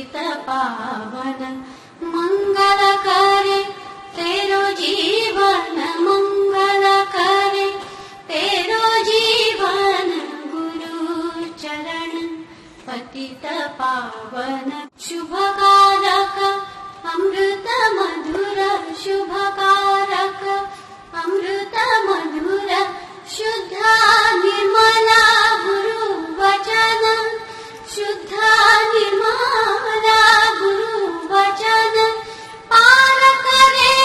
पतित पावन मंगल करे तेरो जीवन, मंगल करे तेरो जीवन, गुरु चरण पतित पावन। शुभकारक अमृत मधुर, शुभकारक अमृत मधुर, शुद्ध निर्मला गुरु वचन, शुद्ध निर्मला गुरु वचन, पार करे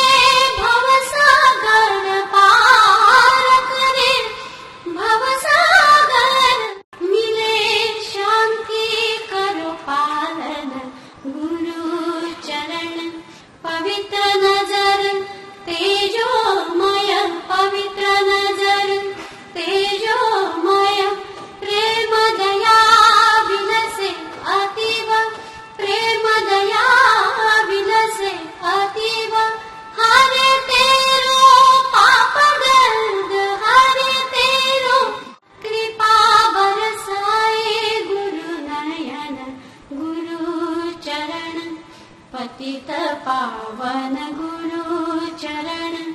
भव सागर, पार करे भव सागर, मिले शांति करो पालन, गुरु चरण पवित्र नजर तेजोमय, पवित्र नजर तेजोमय, प्रेम दया विलसे अतीव, प्रेम दया विलसे अतीव, हरे तेरो पाप दर्द, हरे तेरो कृपा बरसाए, गुरु नयन गुरु चरण पतित पावन, गुरु चरण।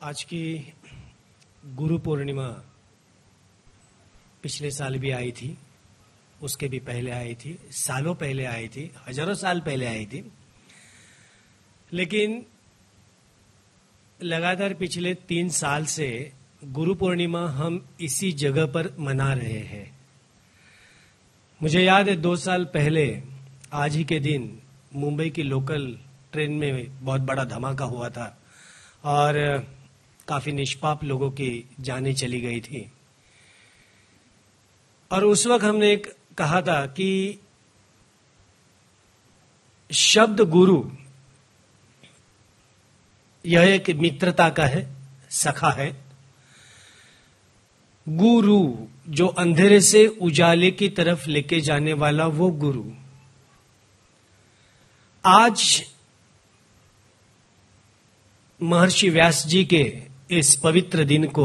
आज की गुरु पूर्णिमा पिछले साल भी आई थी, उसके भी पहले आई थी, सालों पहले आई थी, हजारों साल पहले आई थी। लेकिन लगातार पिछले 3 साल से गुरु पूर्णिमा हम इसी जगह पर मना रहे हैं। मुझे याद है 2 साल पहले आज ही के दिन मुंबई की लोकल ट्रेन में बहुत बड़ा धमाका हुआ था और काफी निष्पाप लोगों की जानें चली गई थी। और उस वक्त हमने एक कहा था कि शब्द गुरु यह एक मित्रता का है, सखा है। गुरु जो अंधेरे से उजाले की तरफ लेके जाने वाला वो गुरु। आज महर्षि व्यास जी के इस पवित्र दिन को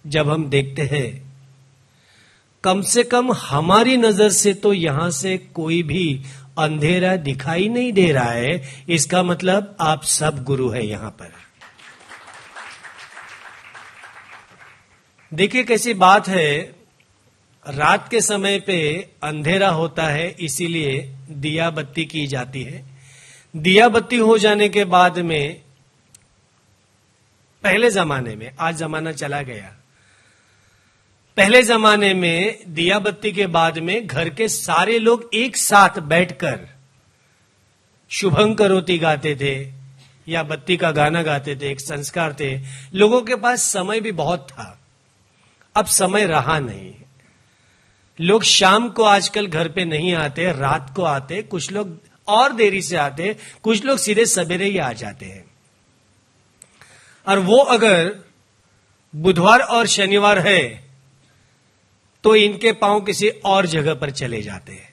जब हम देखते हैं, कम से कम हमारी नजर से तो यहां से कोई भी अंधेरा दिखाई नहीं दे रहा है। इसका मतलब आप सब गुरु है यहां पर। देखिए कैसी बात है, रात के समय पे अंधेरा होता है, इसीलिए दिया बत्ती की जाती है। दिया बत्ती हो जाने के बाद में पहले जमाने में, आज जमाना चला गया, पहले जमाने में दिया बत्ती के बाद में घर के सारे लोग एक साथ बैठकर शुभं करोति गाते थे या बत्ती का गाना गाते थे। एक संस्कार थे। लोगों के पास समय भी बहुत था, अब समय रहा नहीं। लोग शाम को आजकल घर पे नहीं आते, रात को आते, कुछ लोग और देरी से आते, कुछ लोग सीधे सवेरे ही आ जाते हैं। और वो अगर बुधवार और शनिवार है तो इनके पांव किसी और जगह पर चले जाते हैं।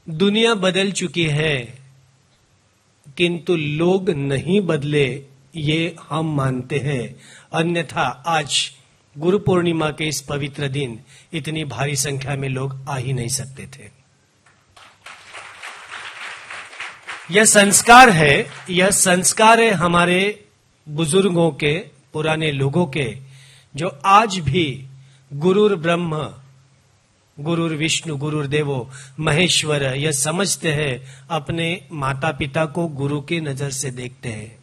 दुनिया बदल चुकी है, किंतु लोग नहीं बदले, ये हम मानते हैं। अन्यथा आज गुरु पूर्णिमा के इस पवित्र दिन इतनी भारी संख्या में लोग आ ही नहीं सकते थे। यह संस्कार है हमारे बुजुर्गों के, पुराने लोगों के, जो आज भी गुरुर ब्रह्म, गुरुर विष्णु, गुरुर देवो महेश्वर यह समझते हैं, अपने माता पिता को गुरु की नजर से देखते हैं।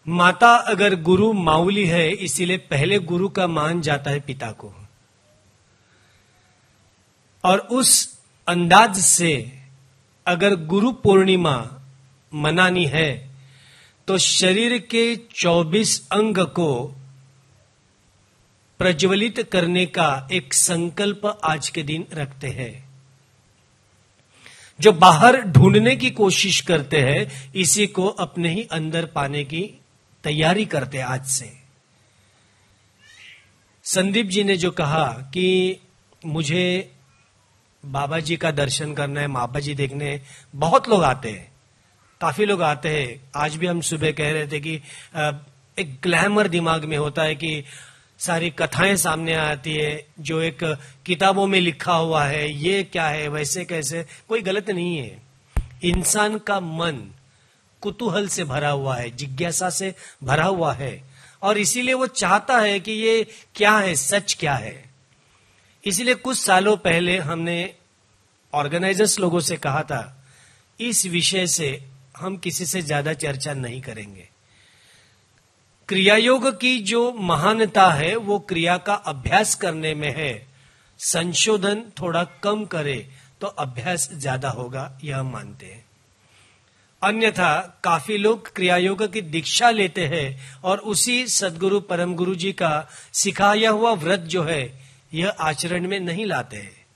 माता अगर गुरु माऊली है, इसीलिए पहले गुरु का मान जाता है पिता को, और उस अंदाज से अगर गुरु पूर्णिमा मनानी है तो शरीर के 24 अंग को प्रज्वलित करने का एक संकल्प आज के दिन रखते हैं। जो बाहर ढूंढने की कोशिश करते हैं, इसी को अपने ही अंदर पाने की तैयारी करते हैं आज से। संदीप जी ने जो कहा कि मुझे बाबा जी का दर्शन करना है, बाबा जी देखने, बहुत लोग आते हैं, काफी लोग आते हैं। आज भी हम सुबह कह रहे थे कि एक ग्लैमर दिमाग में होता है कि सारी कथाएं सामने आती है, जो एक किताबों में लिखा हुआ है, ये क्या है, वैसे कैसे। कोई गलत नहीं है। इंसान का मन कुतूहल से भरा हुआ है, जिज्ञासा से भरा हुआ है, और इसीलिए वो चाहता है कि ये क्या है, सच क्या है। इसलिए कुछ सालों पहले हमने ऑर्गेनाइजर्स लोगों से कहा था, इस विषय से हम किसी से ज्यादा चर्चा नहीं करेंगे। क्रिया योग की जो महानता है वो क्रिया का अभ्यास करने में है। संशोधन थोड़ा कम करे तो अभ्यास ज्यादा होगा, यह हम मानते हैं। अन्यथा काफी लोग क्रिया योग की दीक्षा लेते हैं और उसी सदगुरु परम गुरु जी का सिखाया हुआ व्रत जो है यह आचरण में नहीं लाते हैं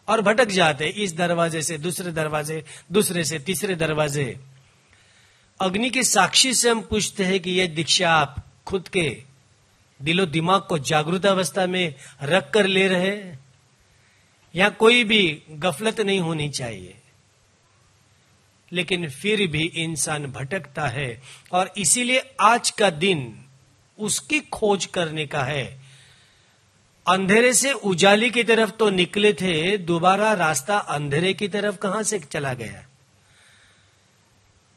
और भटक जाते हैं। इस दरवाजे से दूसरे दरवाजे, दूसरे से तीसरे दरवाजे। अग्नि के साक्षी से हम पूछते हैं कि यह दीक्षा आप खुद के दिलो दिमाग को जागृत अवस्था में रख कर ले रहे हैं, यहां कोई भी गफलत नहीं होनी चाहिए। लेकिन फिर भी इंसान भटकता है और इसीलिए आज का दिन उसकी खोज करने का है। अंधेरे से उजाली की तरफ तो निकले थे, दोबारा रास्ता अंधेरे की तरफ कहां से चला गया।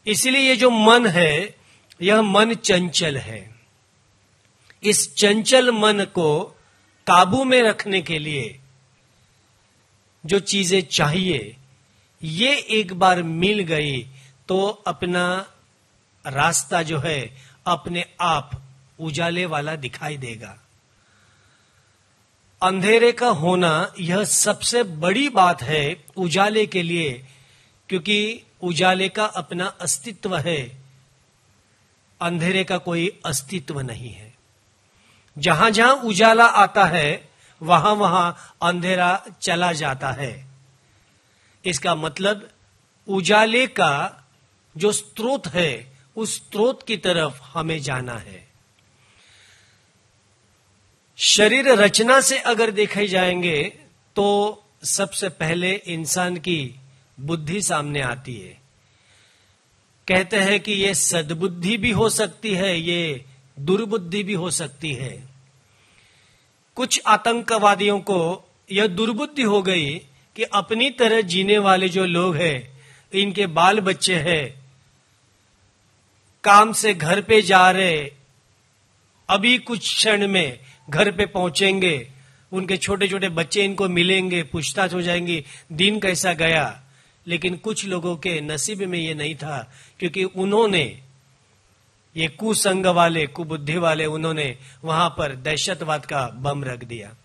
इसलिए ये जो मन है, यह मन चंचल है। इस चंचल मन को काबू में रखने के लिए जो चीजें चाहिए, ये एक बार मिल गई तो अपना रास्ता जो है अपने आप उजाले वाला दिखाई देगा। अंधेरे का होना यह सबसे बड़ी बात है उजाले के लिए, क्योंकि उजाले का अपना अस्तित्व है, अंधेरे का कोई अस्तित्व नहीं है। जहां जहां उजाला आता है वहां वहां अंधेरा चला जाता है। इसका मतलब उजाले का जो स्रोत है, उस स्रोत की तरफ हमें जाना है। शरीर रचना से अगर देखे जाएंगे तो सबसे पहले इंसान की बुद्धि सामने आती है। कहते हैं कि ये सद्बुद्धि भी हो सकती है, ये दुर्बुद्धि भी हो सकती है। कुछ आतंकवादियों को यह दुर्बुद्धि हो गई कि अपनी तरह जीने वाले जो लोग हैं, इनके बाल बच्चे हैं, काम से घर पे जा रहे, अभी कुछ क्षण में घर पे पहुंचेंगे, उनके छोटे छोटे बच्चे इनको मिलेंगे, पूछताछ हो जाएंगी दिन कैसा गया। लेकिन कुछ लोगों के नसीब में ये नहीं था, क्योंकि उन्होंने, ये कुसंग वाले, कुबुद्धि वाले, उन्होंने वहां पर दहशतवाद का बम रख दिया।